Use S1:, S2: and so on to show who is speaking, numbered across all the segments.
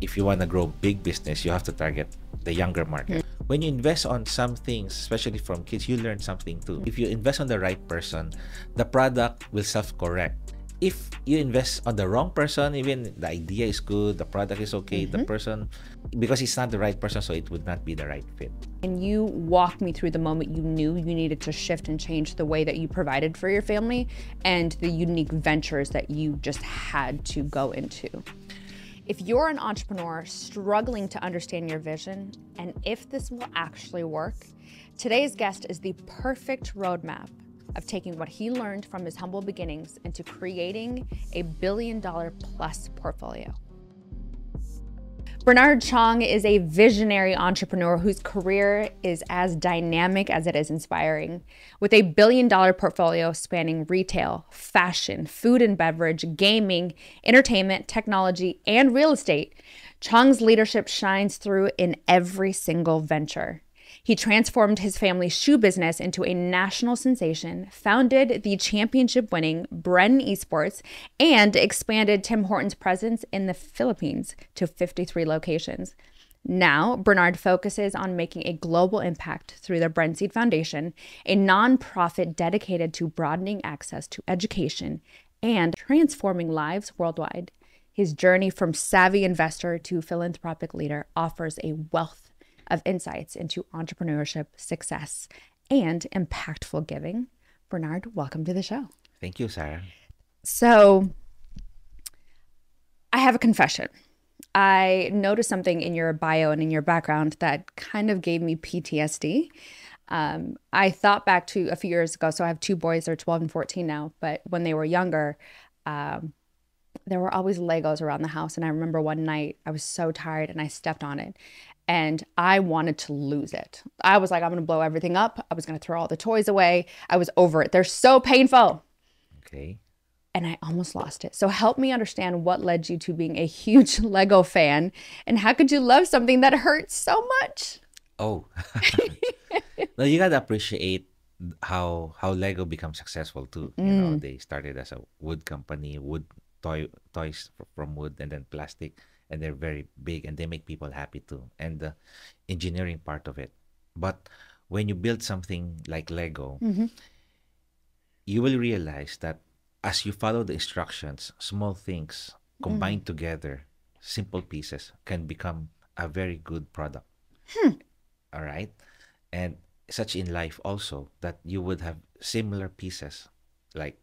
S1: If you want to grow big business, you have to target the younger market. When you invest on some things, especially from kids, you learn something too. If you invest on the right person, the product will self-correct. If you invest on the wrong person, even the idea is good, the product is okay, the person, because it's not the right person, so it would not be the right fit.
S2: And you walked me through the moment you knew you needed to shift and change the way that you provided for your family and the unique ventures that you just had to go into. If you're an entrepreneur struggling to understand your vision and if this will actually work, today's guest is the perfect roadmap of taking what he learned from his humble beginnings into creating a $1 billion plus portfolio. Bernard Chong is a visionary entrepreneur whose career is as dynamic as it is inspiring. With a $1 billion portfolio spanning retail, fashion, food and beverage, gaming, entertainment, technology, and real estate, Chong's leadership shines through in every single venture. He transformed his family's shoe business into a national sensation, founded the championship-winning Breede Esports, and expanded Tim Hortons' presence in the Philippines to 53 locations. Now, Bernard focuses on making a global impact through the Breede Foundation, a nonprofit dedicated to broadening access to education and transforming lives worldwide. His journey from savvy investor to philanthropic leader offers a wealth of insights into entrepreneurship, success, and impactful giving. Bernard, welcome to the show.
S1: Thank you, Sarah.
S2: So, I have a confession. I noticed something in your bio and in your background that kind of gave me PTSD. I thought back to a few years ago. So I have two boys, they're 12 and 14 now, but when they were younger, there were always Legos around the house. And I remember one night I was so tired and I stepped on it and I wanted to lose it. I was like, I'm going to blow everything up. I was going to throw all the toys away. I was over it. They're so painful.
S1: Okay.
S2: And I almost lost it. So help me understand what led you to being a huge Lego fan and how could you love something that hurts so much?
S1: Oh, no, you gotta appreciate how Lego becomes successful too. You know, they started as a wood company, toys from wood and then plastic, and they're very big and they make people happy too. And the engineering part of it. But when you build something like Lego, you will realize that as you follow the instructions, small things combined together, simple pieces can become a very good product. All right. And such in life also that you would have similar pieces like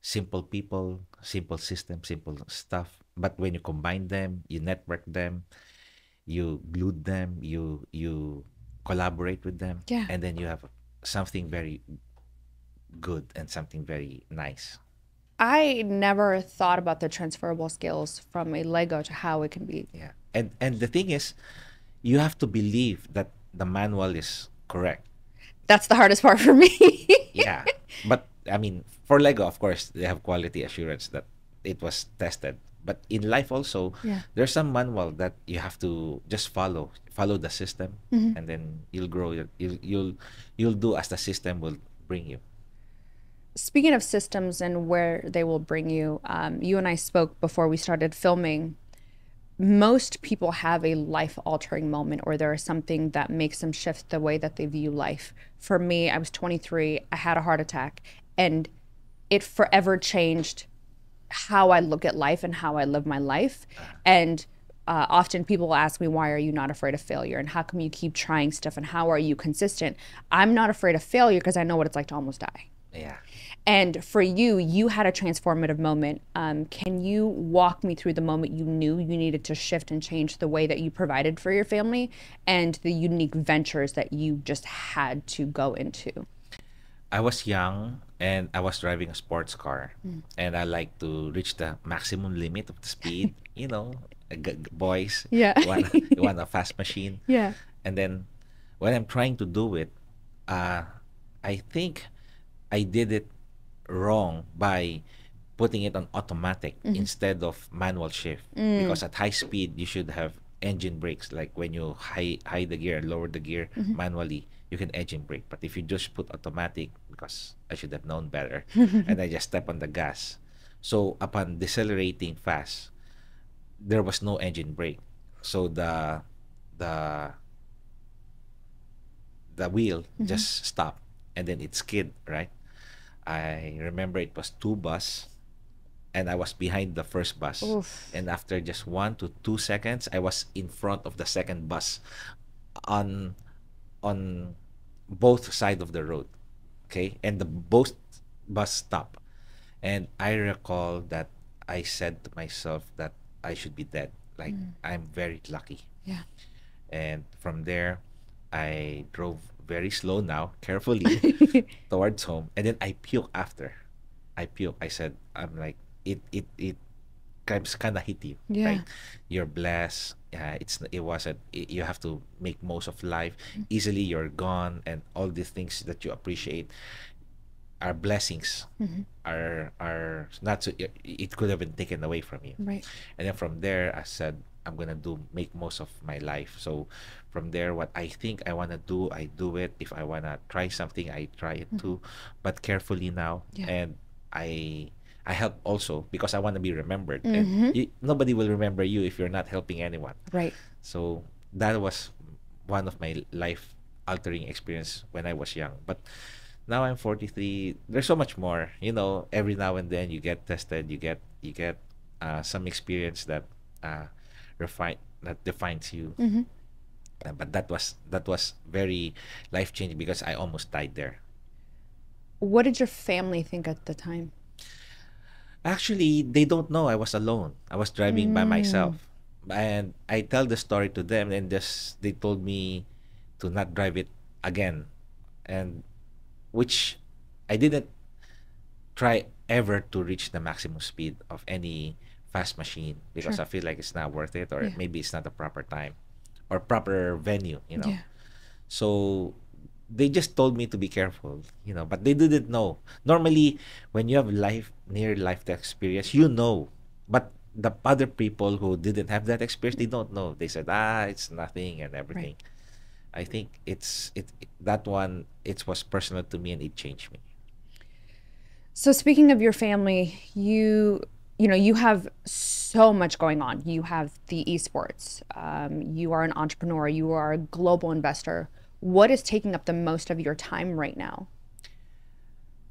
S1: simple people, simple system, simple stuff. But when you combine them, you network them, you glued them, you collaborate with them, and then you have something very good and something very nice.
S2: I never thought about the transferable skills from a Lego to how it can be.
S1: Yeah. And the thing is, you have to believe that the manual is correct.
S2: That's the hardest part for me.
S1: Yeah. But I mean, for Lego, of course, they have quality assurance that it was tested. But in life also, there's some manual that you have to just follow the system, and then you'll grow. You'll do as the system will bring you.
S2: Speaking of systems and where they will bring you, you and I spoke before we started filming. Most people have a life-altering moment or there is something that makes them shift the way that they view life. For me, I was 23, I had a heart attack, and it forever changed how I look at life and how I live my life. And often people will ask me, why are you not afraid of failure? And how come you keep trying stuff? And how are you consistent? I'm not afraid of failure because I know what it's like to almost die.
S1: Yeah.
S2: And for you, you had a transformative moment. Can you walk me through the moment you knew you needed to shift and change the way that you provided for your family and the unique ventures that you just had to go into?
S1: I was young and I was driving a sports car, and I like to reach the maximum limit of the speed. You know, boys, you want a fast machine.
S2: Yeah.
S1: And then when I'm trying to do it, I think I did it wrong by putting it on automatic instead of manual shift, because at high speed you should have engine brakes. Like when you high the gear and lower the gear manually, you can engine brake. But if you just put automatic, because I should have known better, and I just step on the gas, so upon decelerating fast, there was no engine brake. So the the wheel just stopped, and then it skid, right? I remember it was two bus, and I was behind the first bus.
S2: Oof.
S1: And after just 1 to 2 seconds, I was in front of the second bus on on both side of the road. Okay, and the both bus stopped. And I recall that I said to myself that I should be dead. Like, I'm very lucky.
S2: Yeah.
S1: And from there, I drove very slow now, carefully towards home. And then I puke after. I puke. I said, I'm like, it kind of hit you,
S2: Yeah.
S1: right? You're blessed. It wasn't. You have to make most of life. Easily, you're gone, and all the things that you appreciate are blessings. Are not so. It could have been taken away from you.
S2: Right.
S1: And then from there, I said, I'm gonna make most of my life. So from there, what I think I wanna do, I do it. If I wanna try something, I try it too, but carefully now.
S2: Yeah.
S1: And I help also because I wanna be remembered. And nobody will remember you if you're not helping anyone.
S2: Right.
S1: So that was one of my life altering experience when I was young. But now I'm 43. There's so much more. Every now and then you get tested. You get some experience that uh, that defines you. But that was very life changing because I almost died there.
S2: What did your family think at the time?
S1: Actually, they don't know I was alone. I was driving by myself, and I tell the story to them, and they told me to not drive it again, and which I didn't try ever to reach the maximum speed of any fast machine because
S2: Sure.
S1: I feel like it's not worth it, or
S2: Yeah.
S1: maybe it's not the proper time or proper venue.
S2: Yeah.
S1: So they just told me to be careful, but they didn't know. Normally, when you have near life experience, but the other people who didn't have that experience, they don't know. They said, it's nothing and everything.
S2: Right.
S1: I think that one, it was personal to me and it changed me.
S2: So speaking of your family, you have so much going on. You have the esports. You are an entrepreneur. You are a global investor. What is taking up the most of your time right now?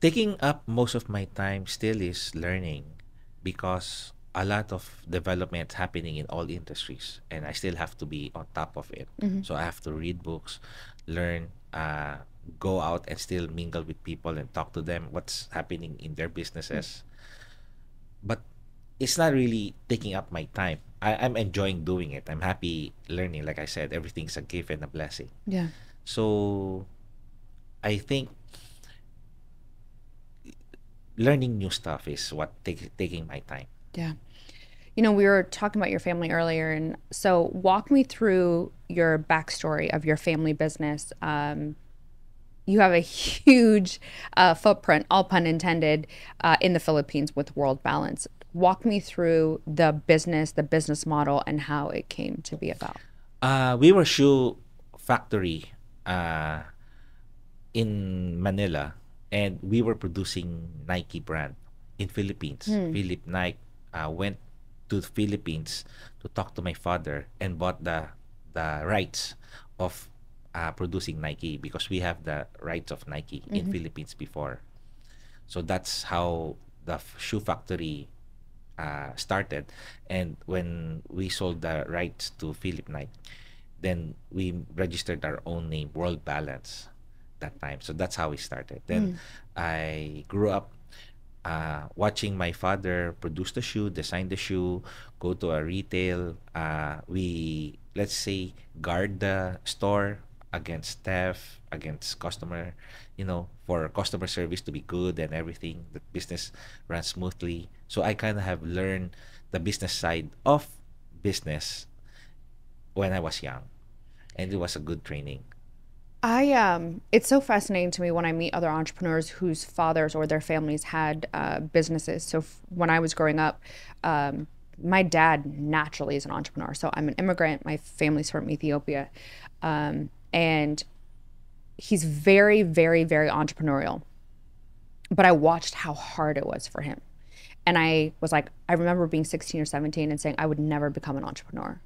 S1: Taking up most of my time still is learning because a lot of development happening in all industries and I still have to be on top of it. So I have to read books, learn, go out and still mingle with people and talk to them what's happening in their businesses. But it's not really taking up my time. I'm enjoying doing it. I'm happy learning. Like I said, everything's a gift and a blessing.
S2: Yeah.
S1: So I think learning new stuff is what taking my time.
S2: Yeah. We were talking about your family earlier, and so walk me through your backstory of your family business. You have a huge footprint, all pun intended, in the Philippines with World Balance. Walk me through the business model, and how it came to be about.
S1: We were shoe factory in Manila, and we were producing Nike brand in Philippines. Philip Nike went to the Philippines to talk to my father and bought the rights of producing Nike because we have the rights of Nike in Philippines before. So that's how the shoe factory started. And when we sold the rights to Philip Knight, then we registered our own name, World Balance, that time. So that's how we started. Then I grew up watching my father produce the shoe, design the shoe, go to a retail. We, let's say, guard the store against theft, against for customer service to be good and everything. The business runs smoothly. So I kind of have learned the business side of business when I was young, and it was a good training.
S2: It's so fascinating to me when I meet other entrepreneurs whose fathers or their families had businesses. So when I was growing up, my dad naturally is an entrepreneur. So I'm an immigrant. My family's from Ethiopia, and he's very, very, very entrepreneurial. But I watched how hard it was for him, and I was like, I remember being 16 or 17 and saying I would never become an entrepreneur.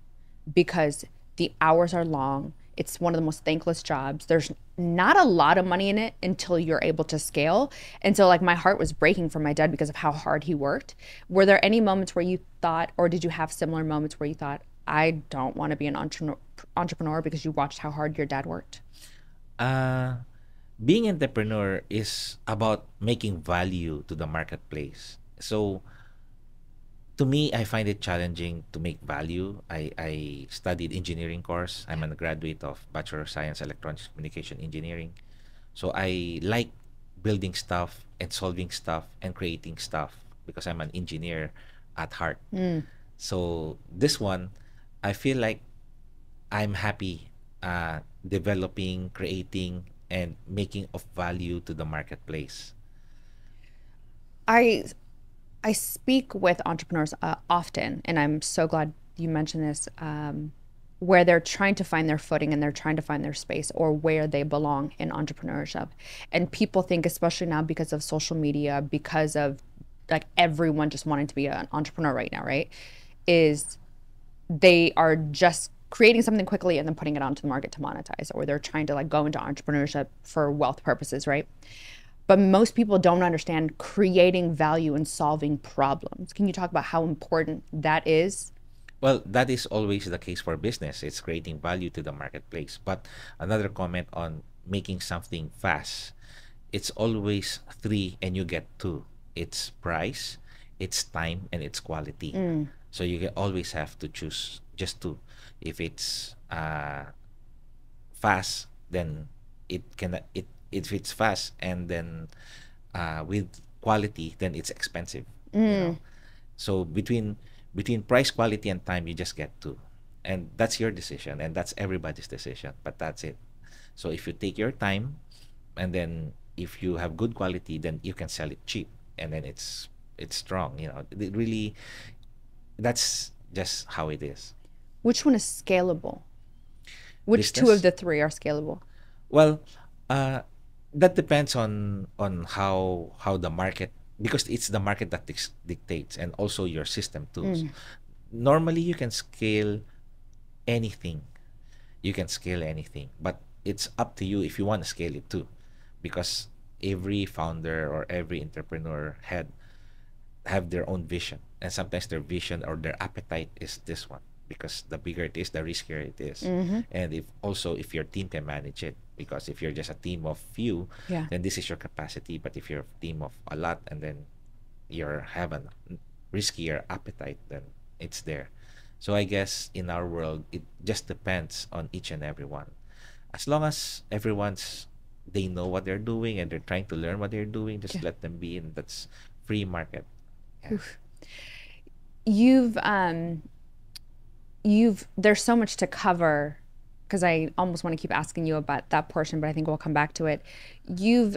S2: because the hours are long. It's one of the most thankless jobs. There's not a lot of money in it until you're able to scale. And so, like, my heart was breaking for my dad because of how hard he worked. Were there any moments where you thought, or did you have similar moments where you thought, I don't want to be an entrepreneur because you watched how hard your dad worked?
S1: Uh, Being entrepreneur is about making value to the marketplace. So to me, I find it challenging to make value. I studied engineering course. I'm a graduate of Bachelor of Science Electronics Communication Engineering. So I like building stuff and solving stuff and creating stuff because I'm an engineer at heart. So this one, I feel like I'm happy developing, creating, and making of value to the marketplace.
S2: I I speak with entrepreneurs often, and I'm so glad you mentioned this, where they're trying to find their footing and they're trying to find their space or where they belong in entrepreneurship. And people think, especially now because of social media, because of like everyone just wanting to be an entrepreneur right now, right? Is they are just creating something quickly and then putting it onto the market to monetize, or they're trying to like go into entrepreneurship for wealth purposes, right? But most people don't understand creating value and solving problems. Can you talk about how important that is?
S1: Well, that is always the case for business. It's creating value to the marketplace. But another comment on making something fast, it's always three and you get two. It's price, it's time, and it's quality. So you always have to choose just two. If it's fast, then it can it if it's fast and then with quality, then it's expensive. You know, so between price, quality, and time, you just get two, and that's your decision, and that's everybody's decision. But that's it. So if you take your time, and then if you have good quality, then you can sell it cheap, and then it's strong. You know, it really that's just how it is.
S2: Which one is scalable? Which two of
S1: Business.
S2: the three are scalable?
S1: Well, uh, that depends on how the market, because it's the market that dictates, and also your system tools. Normally, you can scale anything. You can scale anything, but it's up to you if you want to scale it too, because every founder or every entrepreneur have their own vision, and sometimes their vision or their appetite is this one, because the bigger it is, the riskier it is. And if your team can manage it, because if you're just a team of few,
S2: Yeah.
S1: then this is your capacity. But if you're a team of a lot, and then you're have a riskier appetite, then it's there. So I guess in our world, it just depends on each and every one. As long as they know what they're doing and they're trying to learn what they're doing, just let them be, and that's free market. Yeah.
S2: You've there's so much to cover because I almost want to keep asking you about that portion, but I think we'll come back to it. You've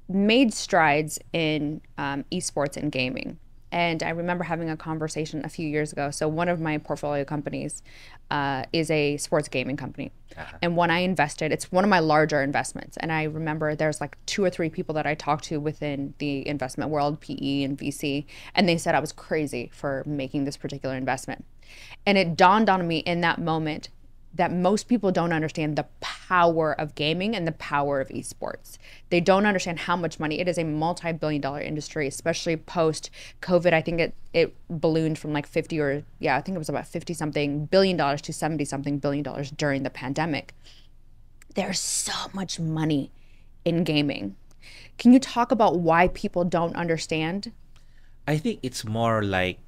S2: made strides in esports and gaming. And I remember having a conversation a few years ago. So one of my portfolio companies is a sports gaming company. And when I invested, it's one of my larger investments. And I remember there's like two or three people that I talked to within the investment world, PE and VC, and they said I was crazy for making this particular investment. And it dawned on me in that moment that most people don't understand the power of gaming and the power of esports. They don't understand how much money it is, a multi-billion-dollar industry, especially post COVID. I think it ballooned from like 50 or yeah, I think it was about 50 something billion dollars to 70 something billion dollars during the pandemic. There's so much money in gaming. Can you talk about why people don't understand?
S1: I think it's more like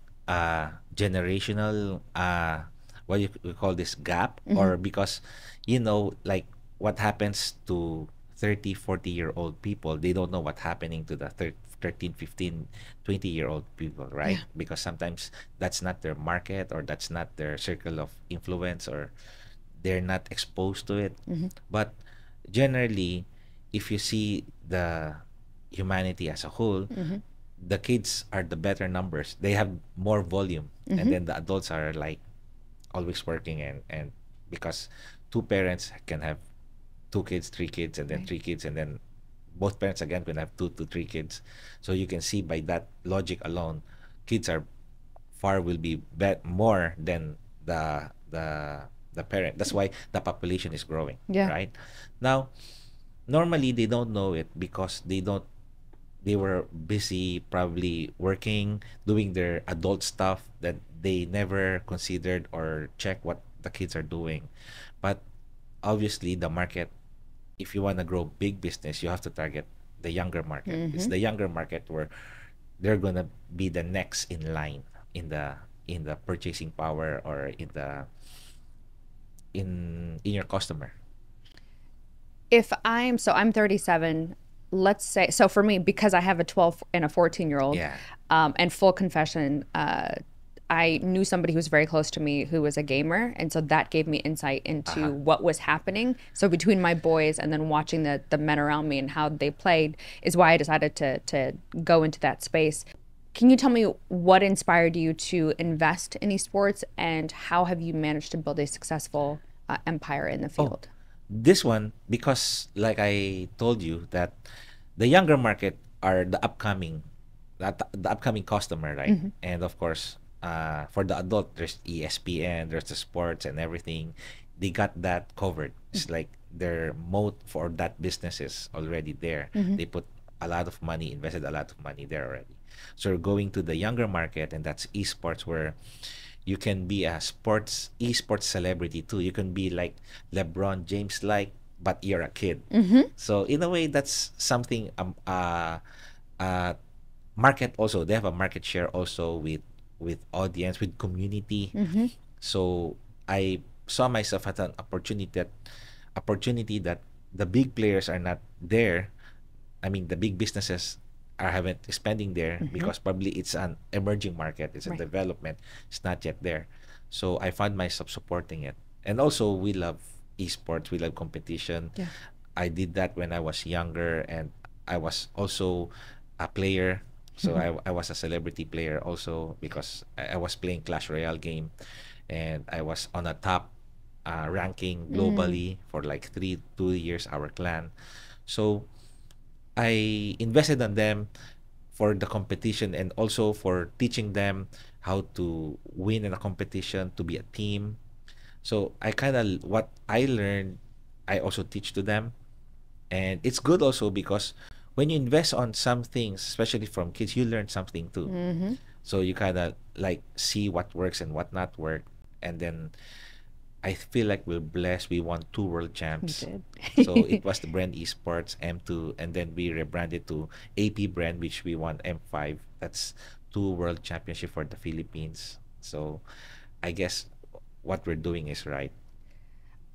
S1: generational what you call this gap, or because like what happens to 30, 40 year old people, they don't know what's happening to the 13, 15, 20 year old people, right? Because sometimes that's not their market, or that's not their circle of influence, or they're not exposed to it. But generally, if you see the humanity as a whole, the kids are the better numbers. They have more volume, and then the adults are like always working, and because two parents can have two kids, three kids, and then three kids, and then both parents again can have two to three kids. So you can see by that logic alone, kids are far will be more than the parent. That's why the population is growing,
S2: Yeah.
S1: right? Now, normally they don't know it because they were busy probably working, doing their adult stuff that they never considered or check what the kids are doing. But obviously the market, if you want to grow big business, you have to target the younger market. It's the younger market where they're gonna be the next in line in the purchasing power, or in your customer.
S2: If I'm 37, let's say, so for me, because I have a 12 and a 14-year-old,
S1: Yeah.
S2: and full confession, I knew somebody who was very close to me who was a gamer, and so that gave me insight into what was happening. So between my boys and then watching the men around me and how they played is why I decided to go into that space. Can you tell me what inspired you to invest in esports, and how have you managed to build a successful empire in the field?
S1: This one, because like I told you that the younger market are the upcoming customer, right? And of course, for the adult, there's ESPN, there's the sports and everything. They got that covered. It's like their moat for that business is already there. They put a lot of money, invested a lot of money there already. So we're going to the younger market, and that's esports, where you can be a esports celebrity too. You can be like LeBron James, like, but you're a kid. So in a way, that's something. Uh, Market also, they have a market share also with audience, with community. So I saw myself as an opportunity that the big players are not there. I mean, the big businesses are haven't spending there because probably it's an emerging market, it's a
S2: Right.
S1: development, it's not yet there. So I found myself supporting it. And also we love esports, we love competition.
S2: Yeah.
S1: I did that when I was younger, and I was also a player. So I was a celebrity player also, because I was playing Clash Royale game, and I was on a top ranking globally for like 2 years, our clan. So I invested on them for the competition, and also for teaching them how to win in a competition, to be a team. So I kind of, what I learned, I also teach to them. And it's good also because when you invest on some things, especially from kids, you learn something too. So you kind of like see what works and what not work. And then I feel like we're blessed. We won 2 world champs.
S2: did.
S1: So it was the brand Esports M2, and then we rebranded to AP brand, which we won M5. That's 2 world championship for the Philippines. So I guess what we're doing is right.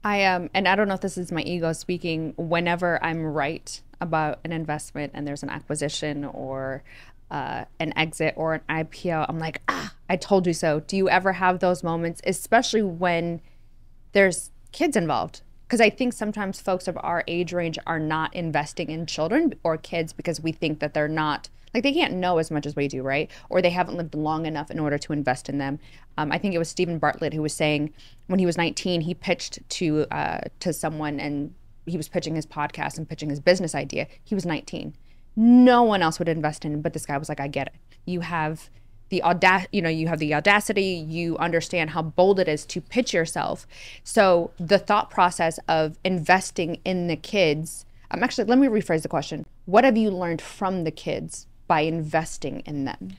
S2: And I don't know if this is my ego speaking, whenever I'm right about an investment and there's an acquisition or an exit or an IPO, I'm like, I told you so. Do you ever have those moments, especially when there's kids involved? Because I think sometimes folks of our age range are not investing in children or kids because we think that they're not, like, they can't know as much as we do, right? Or they haven't lived long enough in order to invest in them. I think it was Stephen Bartlett who was saying when he was 19, he pitched to someone, and he was pitching his podcast and pitching his business idea. He was 19. No one else would invest in him, but this guy was like, I get it. You have the audacity, you understand how bold it is to pitch yourself. So the thought process of investing in the kids, actually, let me rephrase the question. What have you learned from the kids by investing in them?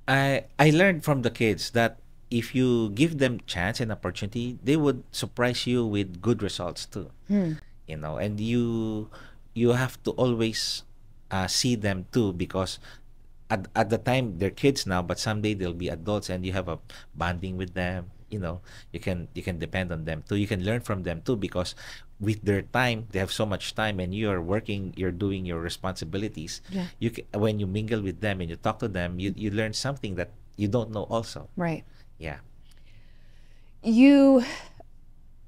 S1: I learned from the kids that if you give them chance and opportunity, they would surprise you with good results too. And you have to always see them too, because at the time they're kids now, but someday they'll be adults, and you have a bonding with them. You can depend on them too. You can learn from them too, because with their time, they have so much time, and you are working, you're doing your responsibilities.
S2: Yeah.
S1: When you mingle with them and you talk to them, you learn something that you don't know also.
S2: Right.
S1: Yeah.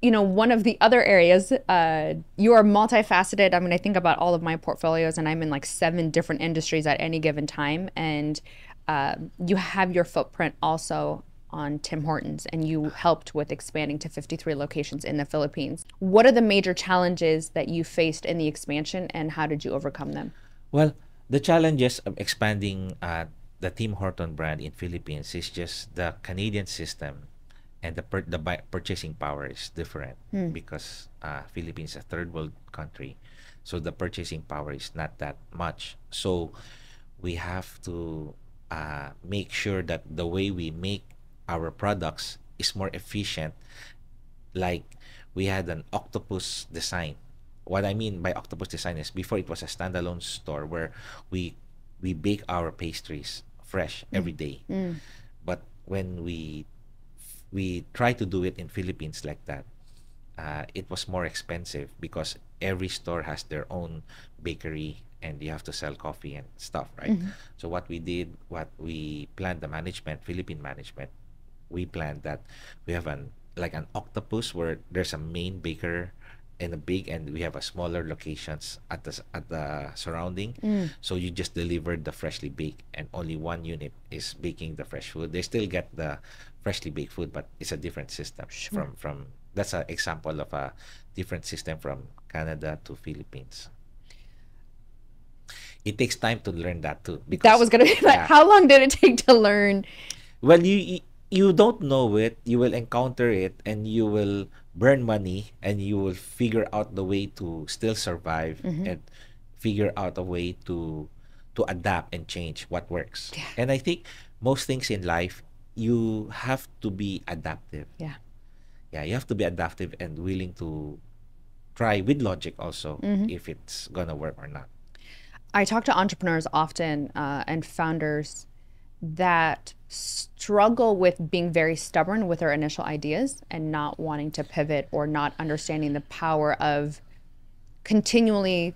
S2: One of the other areas, you are multifaceted. I mean, I think about all of my portfolios, and I'm in like 7 different industries at any given time. And you have your footprint also on Tim Hortons, and you helped with expanding to 53 locations in the Philippines. What are the major challenges that you faced in the expansion, and how did you overcome them?
S1: Well, the challenges of expanding the Tim Horton brand in Philippines is just the Canadian system. and purchasing power is different because Philippines is a third world country, so the purchasing power is not that much. So we have to make sure that the way we make our products is more efficient. Like we had an octopus design. What I mean by octopus design is before it was a standalone store where we we bake our pastries fresh every day. But when we try to do it in Philippines like that, it was more expensive because every store has their own bakery and you have to sell coffee and stuff, right? So what we did, what we planned, the management, Philippine management, we planned that we have an octopus where there's a main baker and a big, and we have a smaller locations at the surrounding. So you just delivered the freshly baked and only one unit is baking the fresh food. They still get the freshly baked food, but it's a different system. From That's an example of a different system from Canada to Philippines. It takes time to learn that too, because
S2: That was gonna be like, how long did it take to learn?
S1: well, you don't know it, you will encounter it, and you will burn money, and you will figure out the way to still survive and figure out a way to adapt and change what works. And I think most things in life, you have to be adaptive. Yeah, you have to be adaptive and willing to try with logic also if it's gonna work or not.
S2: I talk to entrepreneurs often and founders that struggle with being very stubborn with their initial ideas and not wanting to pivot or not understanding the power of continually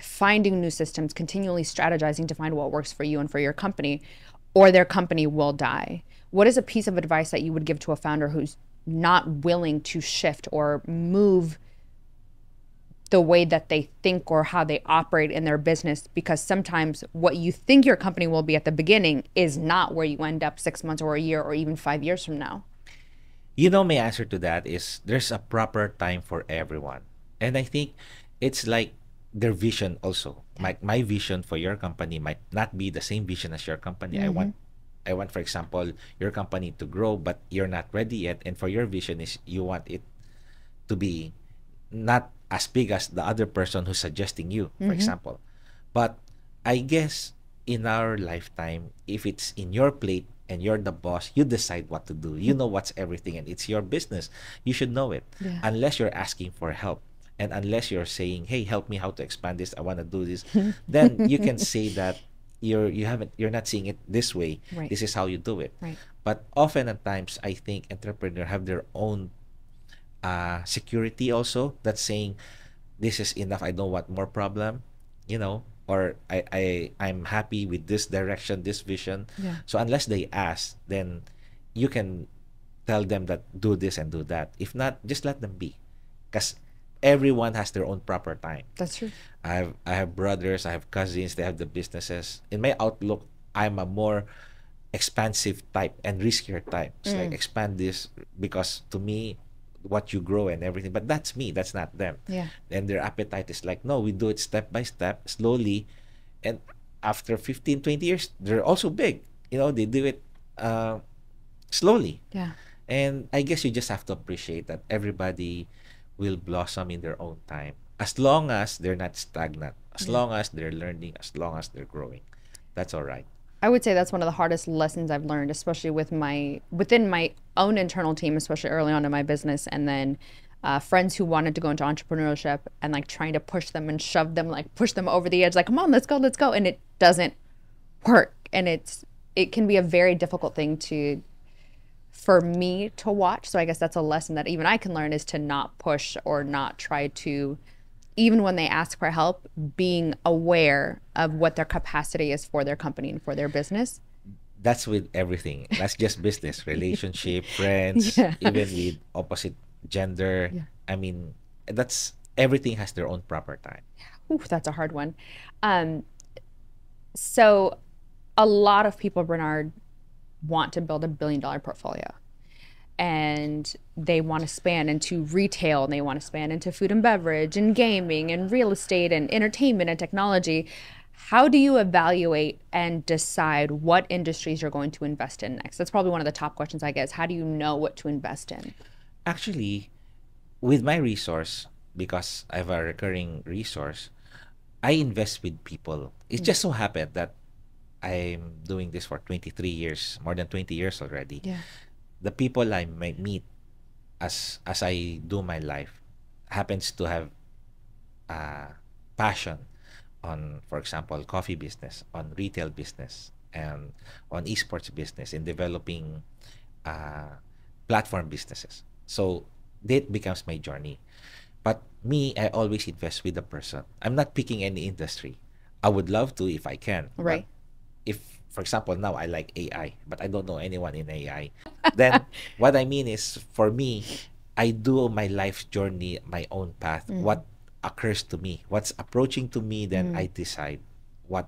S2: finding new systems, continually strategizing to find what works for you and for your company, or their company will die. What is a piece of advice that you would give to a founder who's not willing to shift or move the way that they think or how they operate in their business? Because sometimes what you think your company will be at the beginning is not where you end up 6 months or a year or even 5 years from now.
S1: My answer to that is there's a proper time for everyone. And I think it's like their vision also. My vision for your company might not be the same vision as your company. I want, for example, your company to grow, but you're not ready yet. And for your vision is you want it to be not as big as the other person who's suggesting you, for example. But I guess in our lifetime, if it's in your plate and you're the boss, you decide what to do. You know what's everything, and it's your business. You should know it. Unless you're asking for help, and unless you're saying, hey, help me how to expand this, I want to do this, then you can say that you're not seeing it this way. This is how you do it. But often at times, I think entrepreneurs have their own security also, that's saying this is enough, I don't want more problem, or I'm happy with this direction, this vision. So unless they ask, then you can tell them that do this and do that. If not, just let them be, because everyone has their own proper time.
S2: That's true.
S1: I have brothers, I have cousins, they have the businesses. In my outlook, I'm a more expansive type and riskier type. It's like expand this because to me what you grow and everything, but that's me, that's not them. And their appetite is like, no, we do it step by step, slowly, and after 15-20 years they're also big. They do it slowly. And I guess you just have to appreciate that everybody will blossom in their own time, as long as they're not stagnant, as long as they're learning, as long as they're growing. That's all right.
S2: I would say that's one of the hardest lessons I've learned, especially within my own internal team, especially early on in my business, and then friends who wanted to go into entrepreneurship and like trying to push them and shove them, like push them over the edge, like, come on, let's go, and it doesn't work. And it can be a very difficult thing for me to watch. So I guess that's a lesson that even I can learn, is to not push or not try to, even when they ask for help, being aware of what their capacity is for their company and for their business.
S1: That's with everything. That's just business, relationship, friends, even with opposite gender. I mean, that's everything has their own proper time.
S2: Ooh, that's a hard one. So a lot of people, Bernard, want to build $1 billion portfolio. And they want to span into retail, and they want to span into food and beverage and gaming and real estate and entertainment and technology. How do you evaluate and decide what industries you're going to invest in next? That's probably one of the top questions I get is how do you know what to invest in?
S1: Actually, with my resource, because I have a recurring resource, I invest with people. It just so happened that I'm doing this for 23 years, more than 20 years already.
S2: Yeah.
S1: The people I might meet as I do my life happens to have passion on, for example, coffee business, on retail business, and on esports business, in developing uh, platform businesses. So that becomes my journey. But me, I always invest with the person. I'm not picking any industry. I would love to if I can, but
S2: Right.
S1: if, for example, now I like AI, but I don't know anyone in AI, then what I mean is, for me, I do my life's journey, my own path. What occurs to me, what's approaching to me, then I decide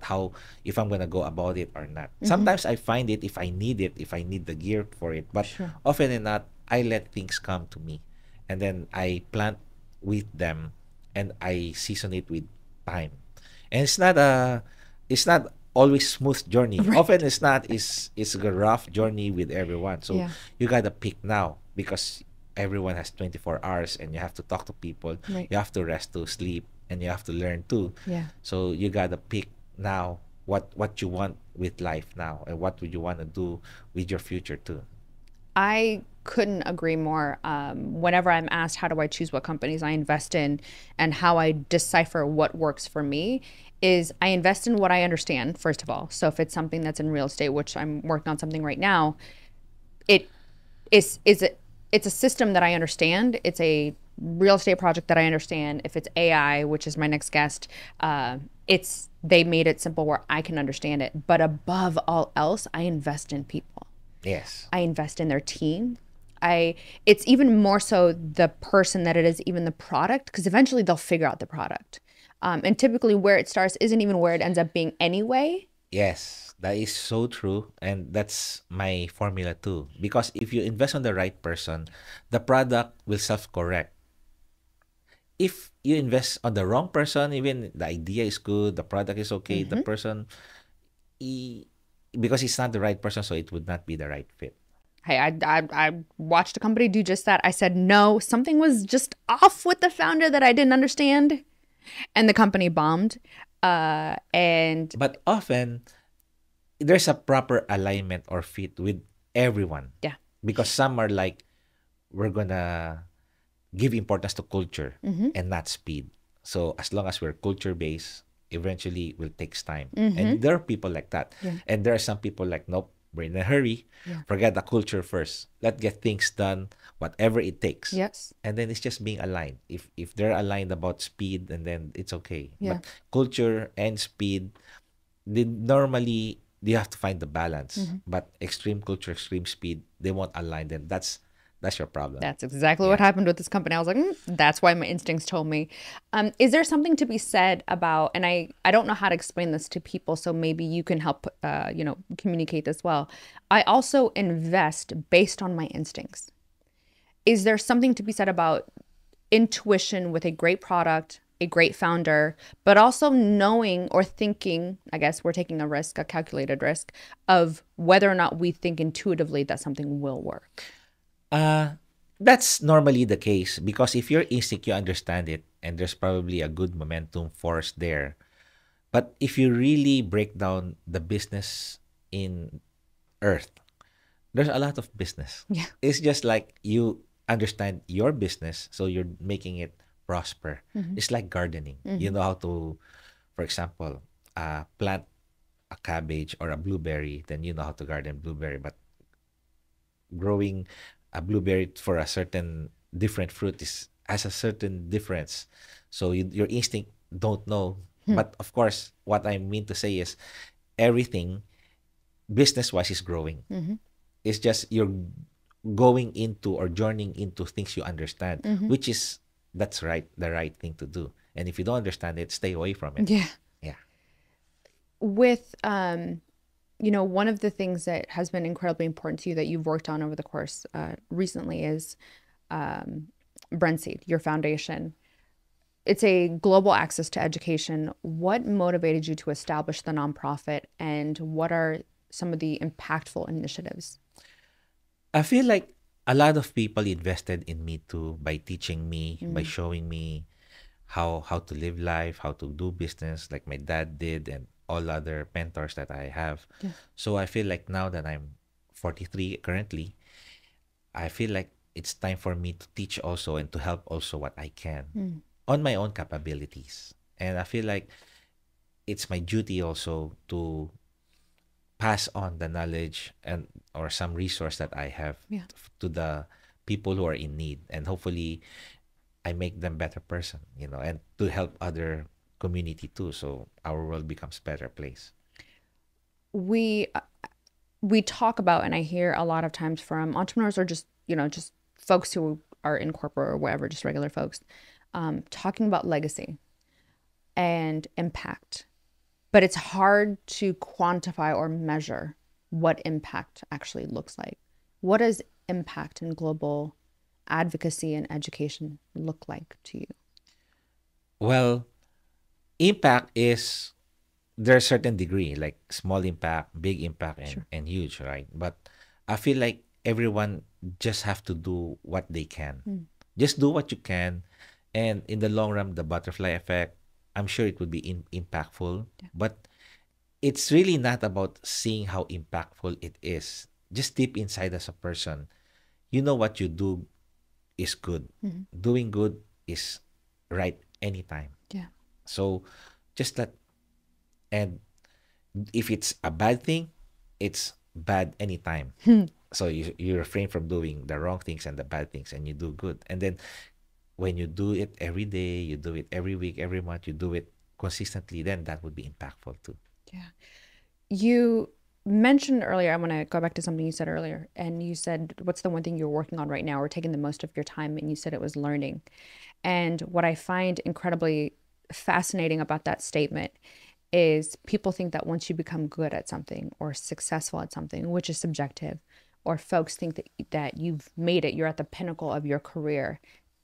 S1: how, if I'm gonna go about it or not. Sometimes I find it, if I need it, if I need the gear for it, but
S2: Sure.
S1: often than not, I let things come to me, and then I plant with them, and I season it with time. And it's not always smooth journey. Often it's not. It's a rough journey with everyone. So
S2: Yeah.
S1: you gotta pick now, because everyone has 24 hours, and you have to talk to people.
S2: Right.
S1: You have to rest, to sleep, and you have to learn too.
S2: Yeah.
S1: So you gotta pick now what you want with life now, and what would you want to do with your future too.
S2: I couldn't agree more. Whenever I'm asked how do I choose what companies I invest in and how I decipher what works for me, is I invest in what I understand, first of all. So if it's something that's in real estate, which I'm working on something right now, it is it's a system that I understand. It's a real estate project that I understand. If it's AI, which is my next guest, it's they made it simple where I can understand it. But above all else, I invest in people.
S1: Yes.
S2: I invest in their team. It's even more so the person that it is even the product, because eventually they'll figure out the product. And typically where it starts isn't even where it ends up being anyway.
S1: Yes, that is so true. And that's my formula too. Because if you invest on the right person, the product will self correct. If you invest on the wrong person, even the idea is good, the product is okay, the person, he, because it's not the right person, so it would not be the right fit.
S2: Hey, I watched a company do just that. I said, no, something was just off with the founder that I didn't understand. And the company bombed. And
S1: But often, there's a proper alignment or fit with everyone.
S2: yeah,
S1: Because some are like, we're gonna give importance to culture and not speed. So as long as we're culture based, eventually will takes time. And there are people like that. And there are some people like, nope, we're in a hurry. Forget the culture first. Let's get things done, whatever it takes.
S2: yes.
S1: And then it's just being aligned. If they're aligned about speed, and then it's okay.
S2: Yeah.
S1: But culture and speed, they normally you have to find the balance. But extreme culture, extreme speed, they won't align. Then that's your problem.
S2: That's exactly what happened with this company. I was like, that's why my instincts told me. Is there something to be said about, and I don't know how to explain this to people, so maybe you can help, communicate this well. I also invest based on my instincts. Is there something to be said about intuition with a great product, a great founder, but also knowing or thinking, I guess we're taking a risk, a calculated risk, of whether or not we think intuitively that something will work?
S1: That's normally the case, because if you're instinct, you understand it, and there's probably a good momentum force there. But if you really break down the business in Earth, there's a lot of business.
S2: Yeah.
S1: It's just like you understand your business, so you're making it prosper. It's like gardening. You know how to, for example, plant a cabbage or a blueberry, then you know how to garden blueberry. But growing a blueberry for a certain different fruit is has a certain difference. So your instinct don't know. But of course, what I mean to say is everything business wise is growing. It's just you're going into or joining into things you understand, which is that's right, the right thing to do. And if you don't understand it, stay away from it.
S2: Yeah.
S1: Yeah.
S2: With one of the things that has been incredibly important to you that you've worked on over the course recently is Brentseed, your foundation. it's a global access to education. What motivated you to establish the nonprofit, and what are some of the impactful initiatives?
S1: I feel like a lot of people invested in me too by teaching me, by showing me how to live life, how to do business, like my dad did, and all other mentors that I have.
S2: Yeah.
S1: So I feel like now that I'm 43 currently, I feel like it's time for me to teach also and to help also what I can on my own capabilities. And I feel like it's my duty also to pass on the knowledge and or some resource that I have
S2: Yeah.
S1: to the people who are in need, and hopefully I make them better person, and to help other community too, so our world becomes better place.
S2: We we talk about, and I hear a lot of times from entrepreneurs, or just just folks who are in corporate or whatever, just regular folks, talking about legacy and impact. But it's hard to quantify or measure what impact actually looks like. What does impact in global advocacy and education look like to you?
S1: Well, impact is there's certain degree, like small impact, big impact, and,
S2: Sure.
S1: and huge, right? But I feel like everyone just have to do what they can. Just do what you can, and in the long run, the butterfly effect, I'm sure it would be impactful. But it's really not about seeing how impactful it is. Just deep inside as a person, you know what you do is good. Doing good is right anytime.
S2: Yeah.
S1: So just let, and if it's a bad thing, it's bad anytime. So you refrain from doing the wrong things and the bad things, and you do good. And then when you do it every day, you do it every week, every month, you do it consistently, then that would be impactful too.
S2: Yeah. You mentioned earlier, I want to go back to something you said earlier, and you said, what's the one thing you're working on right now or taking the most of your time? And you said it was learning. And what I find incredibly fascinating about that statement is people think that once you become good at something or successful at something, which is subjective, or folks think that you've made it, you're at the pinnacle of your career,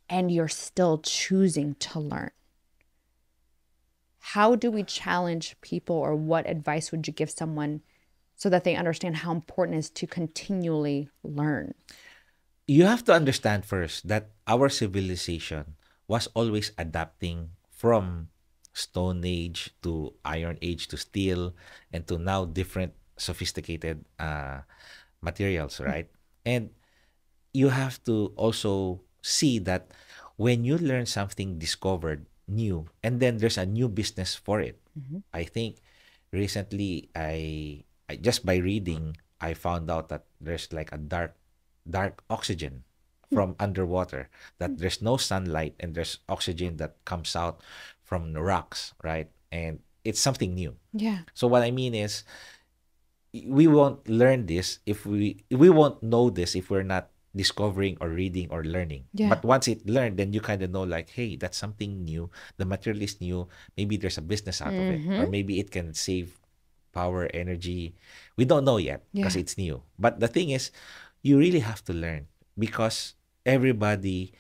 S2: and you're still choosing to learn. How do we challenge people, or what advice would you give someone so that they understand how important it is to continually learn?
S1: You have to understand first that our civilization was always adapting from Stone Age to Iron Age to steel and to now different sophisticated materials, right? And you have to also see that when you learn something discovered new, and then there's a new business for it. I think recently I just by reading I found out that there's like a dark oxygen from underwater, that there's no sunlight and there's oxygen that comes out from the rocks, right? And it's something new.
S2: Yeah.
S1: So what I mean is we won't learn this if we won't know this if we're not discovering or reading or learning.
S2: Yeah.
S1: But once it learned, then you kind of know like, hey, that's something new. The material is new. Maybe there's a business out of it, or maybe it can save power, energy. We don't know yet because
S2: Yeah.
S1: it's new. But the thing is, you really have to learn because everybody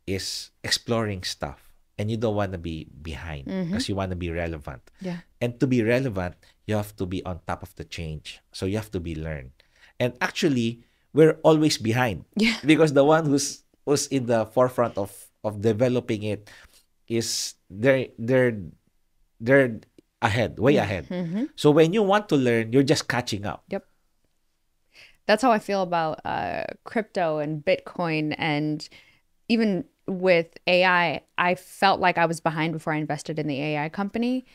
S1: is exploring stuff, and you don't want to be behind because you want to be relevant.
S2: Yeah.
S1: And to be relevant, you have to be on top of the change. So you have to be learned. And actually, we're always behind.
S2: Yeah.
S1: Because the one who's in the forefront of developing it is they're ahead, way ahead. So when you want to learn, you're just catching up.
S2: Yep. That's how I feel about crypto and Bitcoin, and even with AI. I felt like I was behind before I invested in the AI company.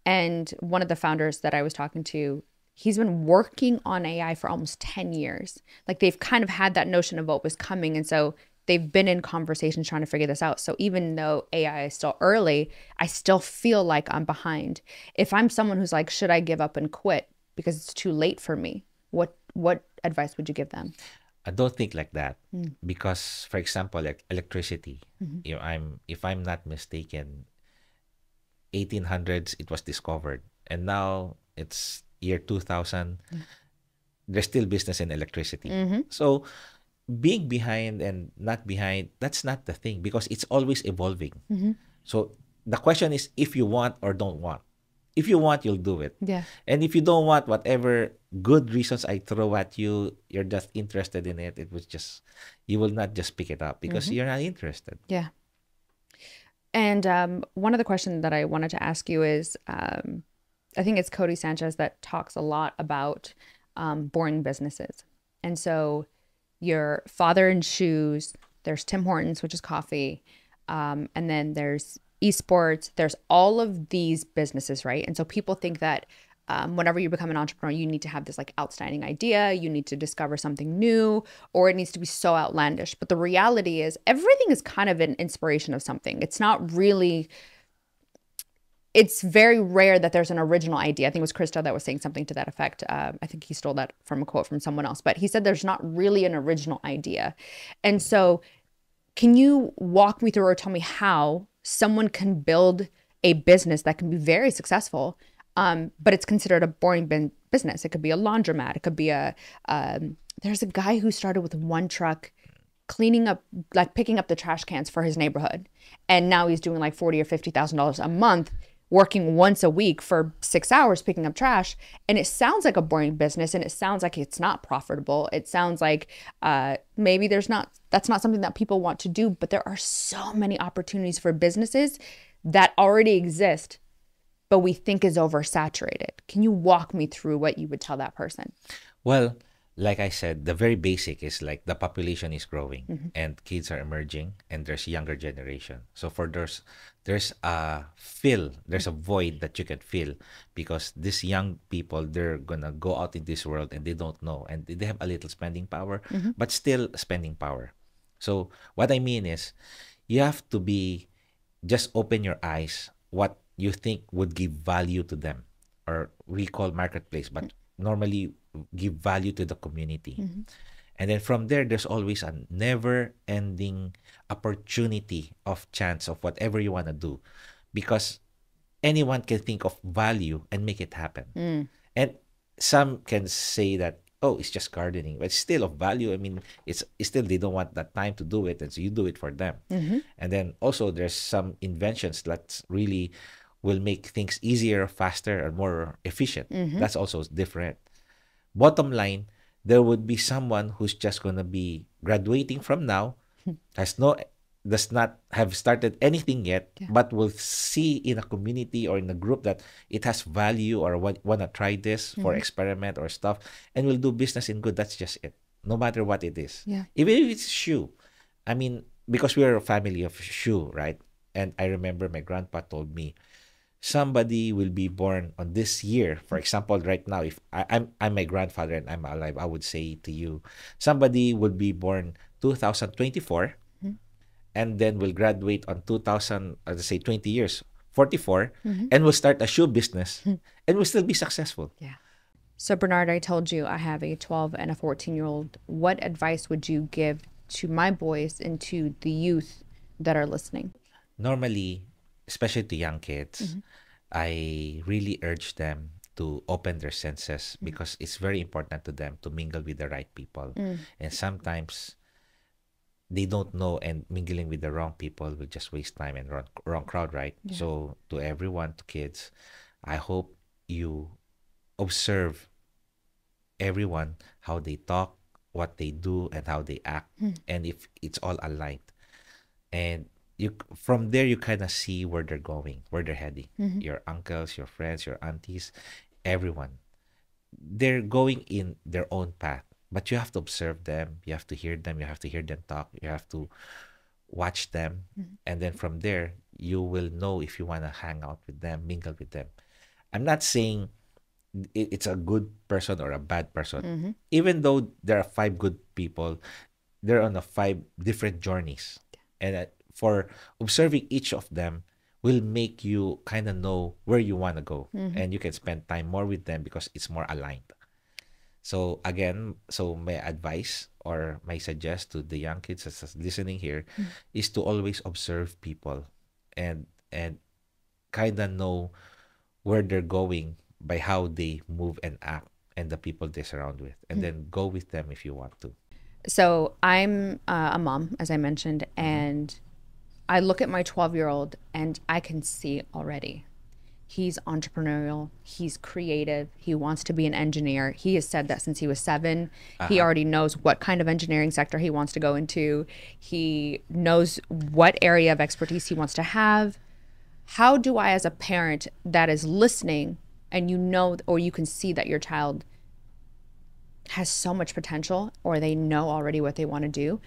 S2: And one of the founders that I was talking to, he's been working on AI for almost 10 years. Like they've kind of had that notion of what was coming. And so they've been in conversations trying to figure this out. So even though AI is still early, I still feel like I'm behind. If I'm someone who's like, should I give up and quit because it's too late for me? What advice would you give them?
S1: I don't think like that because, for example, like electricity, if I'm not mistaken, 1800s it was discovered, and now it's year 2000. There's still business in electricity. So being behind and not behind, that's not the thing because it's always evolving. So the question is if you want or don't want. If you want, you'll do it.
S2: Yeah.
S1: And if you don't want, whatever good reasons I throw at you, you're just interested in it. It was just, you will not just pick it up because you're not interested.
S2: Yeah. And one of the questions that I wanted to ask you is, I think it's Cody Sanchez that talks a lot about boring businesses. And so your father in shoes, there's Tim Hortons, which is coffee, and then there's Esports, there's all of these businesses, right? And so people think that whenever you become an entrepreneur, you need to have this like outstanding idea, you need to discover something new, or it needs to be so outlandish. But the reality is everything is kind of an inspiration of something. It's not really, it's very rare that there's an original idea. I think it was Krista that was saying something to that effect. I think he stole that from a quote from someone else, but he said there's not really an original idea. And so can you walk me through or tell me how someone can build a business that can be very successful, but it's considered a boring business? It could be a laundromat. It could be there's a guy who started with one truck cleaning up, like picking up the trash cans for his neighborhood. And now he's doing like $40,000 or $50,000 a month, working once a week for 6 hours picking up trash. And it sounds like a boring business, and it sounds like it's not profitable. It sounds like maybe that's not something that people want to do, but there are so many opportunities for businesses that already exist, but we think is oversaturated. Can you walk me through what you would tell that person?
S1: Well, like I said, the very basic is like the population is growing and kids are emerging and there's younger generation. So for there's a void that you can fill because these young people, they're gonna go out in this world and they don't know, and they have a little spending power, but still spending power. So what I mean is you have to just open your eyes what you think would give value to them, or we call marketplace, but normally give value to the community. And then from there, there's always a never-ending opportunity of chance of whatever you want to do, because anyone can think of value and make it happen. And some can say that, oh, it's just gardening, but it's still of value. I mean, it's still, they don't want that time to do it, and so you do it for them. And then also there's some inventions that really will make things easier, faster, and more efficient. That's also different. Bottom line, there would be someone who's just going to be graduating from now, does not have started anything yet, but will see in a community or in a group that it has value, or want to try this for experiment or stuff, and will do business in good. That's just it, no matter what it is. Even if it's shoe. I mean, because we're a family of shoe, right? And I remember my grandpa told me, somebody will be born on this year. For example, right now, if I'm my grandfather and I'm alive, I would say to you, somebody would be born 2024, and then will graduate on 2000, let's say 20 years, 44, and will start a shoe business and will still be successful.
S2: Yeah. So Bernard, I told you I have a 12 and a 14-year-old. What advice would you give to my boys and to the youth that are listening?
S1: Normally, especially to young kids, I really urge them to open their senses, because it's very important to them to mingle with the right people. And sometimes they don't know, and mingling with the wrong people will just waste time and wrong crowd, right? So to everyone, to kids, I hope you observe everyone, how they talk, what they do, and how they act, and if it's all aligned. And from there, you kind of see where they're going, where they're heading. Your uncles, your friends, your aunties, everyone, they're going in their own path, but you have to observe them, you have to hear them, you have to hear them talk, you have to watch them. And then from there, you will know if you want to hang out with them, mingle with them. I'm not saying it's a good person or a bad person. Even though there are 5 good people, they're on 5 different journeys. And for observing each of them will make you kind of know where you want to go, and you can spend time more with them because it's more aligned. So again, my advice or my suggest to the young kids that's listening here is to always observe people and kind of know where they're going by how they move and act and the people they surround with, and then go with them if you want to.
S2: So I'm a mom, as I mentioned, and I look at my 12-year-old and I can see already. He's entrepreneurial. He's creative. He wants to be an engineer. He has said that since he was 7. He already knows what kind of engineering sector he wants to go into. He knows what area of expertise he wants to have. How do I, as a parent that is listening, and you know, or you can see that your child has so much potential, or they know already what they want to do,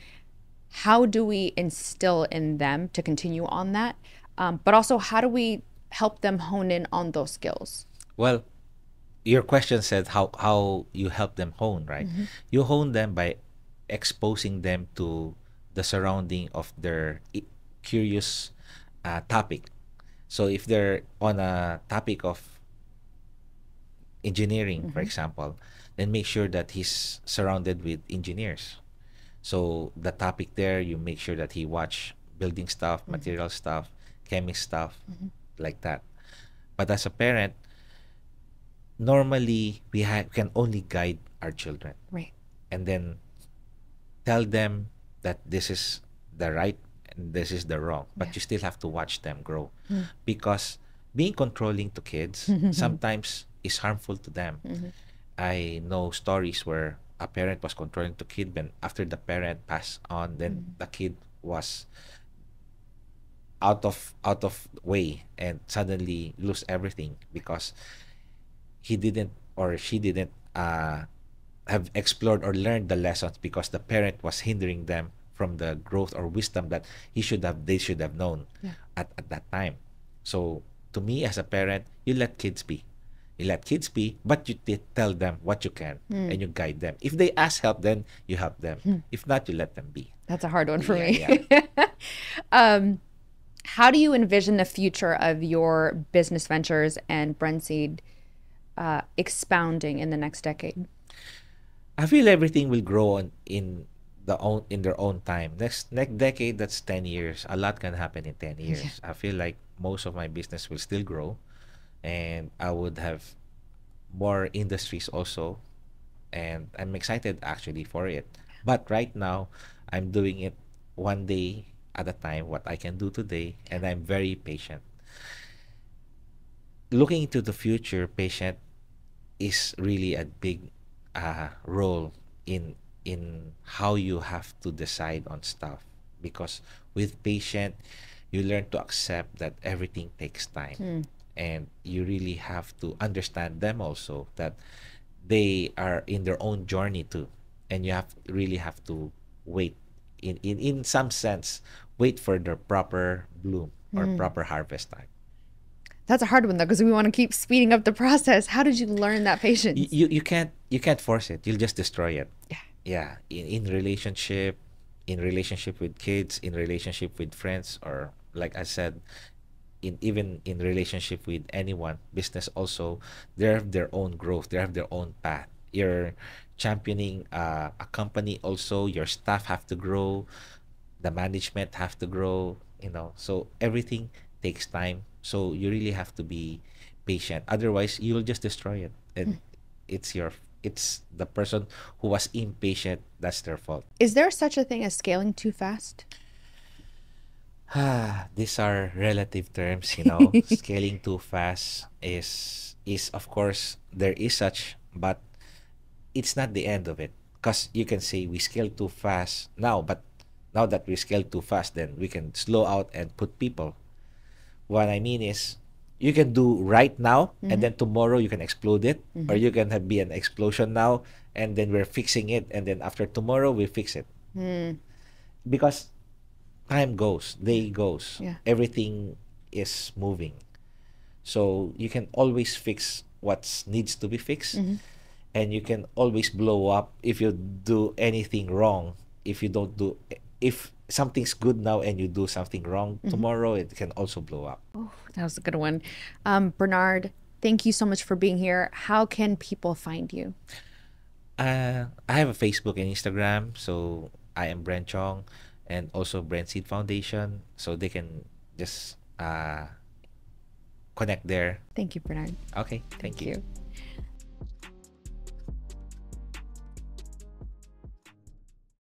S2: how do we instill in them to continue on that? But also, how do we help them hone in on those skills?
S1: Well, your question said how you help them hone, right? You hone them by exposing them to the surrounding of their curious topic. So if they're on a topic of engineering, for example, then make sure that he's surrounded with engineers. So the topic there, you make sure that he watch building stuff, material stuff, chemist stuff, like that. But as a parent, normally we can only guide our children,
S2: Right.
S1: and then tell them that this is the right and this is the wrong. But you still have to watch them grow, because being controlling to kids sometimes is harmful to them. I know stories where a parent was controlling the kid, but after the parent passed on, then the kid was out of way and suddenly lose everything because he didn't or she didn't have explored or learned the lessons, because the parent was hindering them from the growth or wisdom that they should have known at that time. So to me, as a parent, you let kids be. You let kids be, but you tell them what you can and you guide them. If they ask help, then you help them. If not, you let them be.
S2: That's a hard one for me.
S1: Yeah.
S2: How do you envision the future of your business ventures and Brentseed expounding in the next decade?
S1: I feel everything will grow in their own time. Next decade, that's 10 years. A lot can happen in 10 years. I feel like most of my business will still grow, and I would have more industries also, and I'm excited actually for it. But right now, I'm doing it one day at a time, what I can do today, and I'm very patient. Looking into the future, patient is really a big role in how you have to decide on stuff, because with patient you learn to accept that everything takes time, and you really have to understand them also, that they are in their own journey too, and you really have to wait, in some sense, wait for the proper bloom or proper harvest time.
S2: That's a hard one though, because we want to keep speeding up the process. How did you learn that patience?
S1: You can't force it. You'll just destroy it.
S2: Yeah.
S1: Yeah, in relationship with kids, in relationship with friends, or like I said, even in relationship with anyone, business also, they have their own growth, they have their own path. You're championing a company also, your staff have to grow, the management have to grow, so everything takes time. So you really have to be patient, otherwise you'll just destroy it, and it's the person who was impatient, that's their fault.
S2: Is there such a thing as scaling too fast?
S1: These are relative terms, scaling too fast is of course there is such, but it's not the end of it, because you can say we scale too fast now, but now that we scale too fast, then we can slow out and put people. What I mean is, you can do right now, and then tomorrow you can explode it, or you can be an explosion now, and then we're fixing it, and then after tomorrow we fix it. Because time goes, day goes, everything is moving. So you can always fix what needs to be fixed, and you can always blow up if you do anything wrong. If something's good now and you do something wrong tomorrow, it can also blow up.
S2: Oh, that was a good one. Bernard, thank you so much for being here. How can people find you?
S1: I have a Facebook and Instagram, so I am Bernard Chong, and also Breede Foundation, so they can just connect there.
S2: Thank you, Bernard.
S1: Okay, thank you.
S2: You.